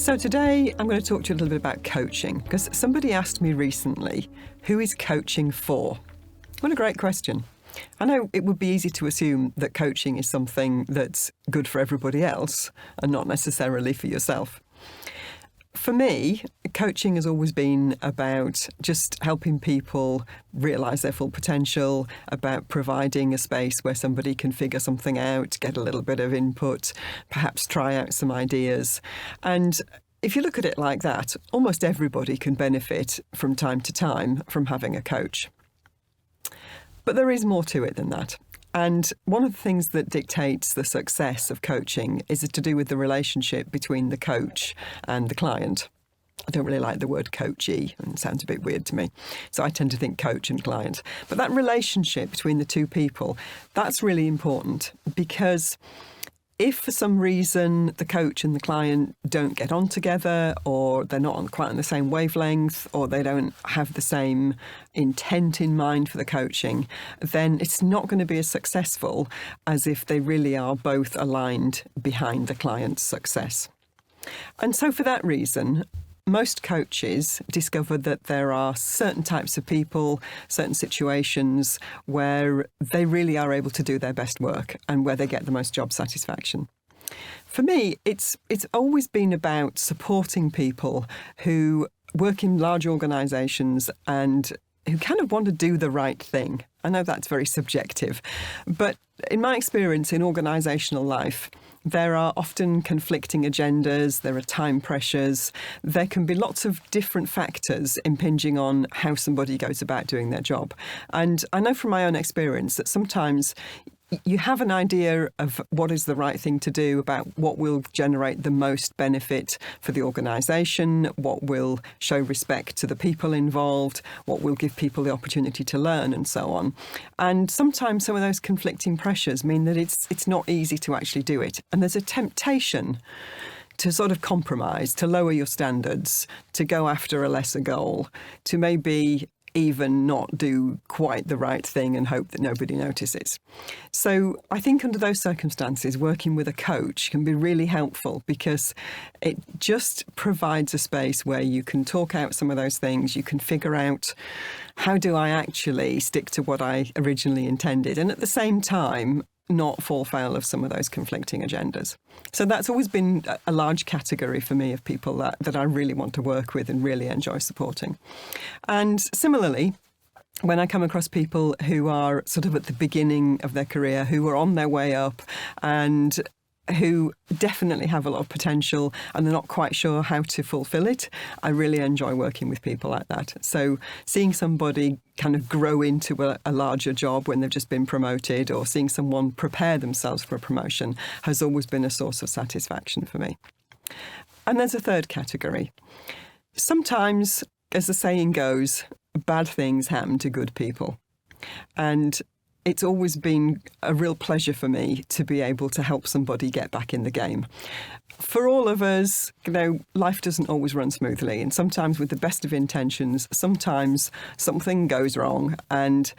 So today I'm going to talk to you a little bit about coaching, because somebody asked me recently, who is coaching for? What a great question. I know it would be easy to assume that coaching is something that's good for everybody else and not necessarily for yourself. For me, coaching has always been about just helping people realise their full potential, about providing a space where somebody can figure something out, get a little bit of input, perhaps try out some ideas. And if you look at it like that, almost everybody can benefit from time to time from having a coach. But there is more to it than that. And one of the things that dictates the success of coaching is to do with the relationship between the coach and the client. I don't really like the word coachee, and it sounds a bit weird to me. So I tend to think coach and client. But that relationship between the two people, that's really important, because if for some reason the coach and the client don't get on together, or they're not quite on the same wavelength, or they don't have the same intent in mind for the coaching, then it's not going to be as successful as if they really are both aligned behind the client's success. And so for that reason, most coaches discover that there are certain types of people, certain situations where they really are able to do their best work and where they get the most job satisfaction. For me, it's always been about supporting people who work in large organisations and who kind of want to do the right thing. I know that's very subjective, but in my experience in organisational life, there are often conflicting agendas, there are time pressures, there can be lots of different factors impinging on how somebody goes about doing their job. And I know from my own experience that sometimes you have an idea of what is the right thing to do, about what will generate the most benefit for the organisation, what will show respect to the people involved, what will give people the opportunity to learn, and so on. And sometimes some of those conflicting pressures mean that it's not easy to actually do it. And there's a temptation to sort of compromise, to lower your standards, to go after a lesser goal, to maybe even not do quite the right thing and hope that nobody notices. So I think under those circumstances, working with a coach can be really helpful, because it just provides a space where you can talk out some of those things. You can figure out, how do I actually stick to what I originally intended? And at the same time, not fall foul of some of those conflicting agendas. So that's always been a large category for me of people that I really want to work with and really enjoy supporting. And similarly, when I come across people who are sort of at the beginning of their career, who are on their way up and who definitely have a lot of potential and they're not quite sure how to fulfill it, I really enjoy working with people like that. So seeing somebody kind of grow into a larger job when they've just been promoted, or seeing someone prepare themselves for a promotion, has always been a source of satisfaction for me. And there's a third category. Sometimes, as the saying goes, bad things happen to good people. And it's always been a real pleasure for me to be able to help somebody get back in the game. For all of us, life doesn't always run smoothly, and sometimes with the best of intentions, sometimes something goes wrong, and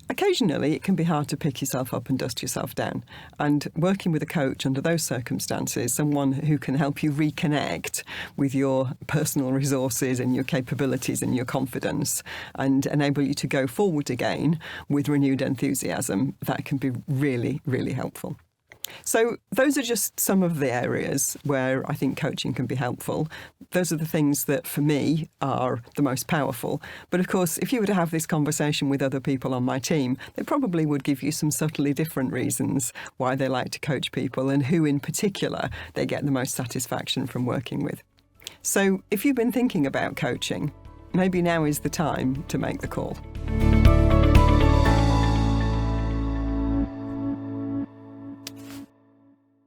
occasionally it can be hard to pick yourself up and dust yourself down. And working with a coach under those circumstances, someone who can help you reconnect with your personal resources and your capabilities and your confidence, and enable you to go forward again with renewed enthusiasm, that can be really, really helpful. So those are just some of the areas where I think coaching can be helpful. Those are the things that, for me, are the most powerful. But of course, if you were to have this conversation with other people on my team, they probably would give you some subtly different reasons why they like to coach people and who in particular they get the most satisfaction from working with. So if you've been thinking about coaching, maybe now is the time to make the call.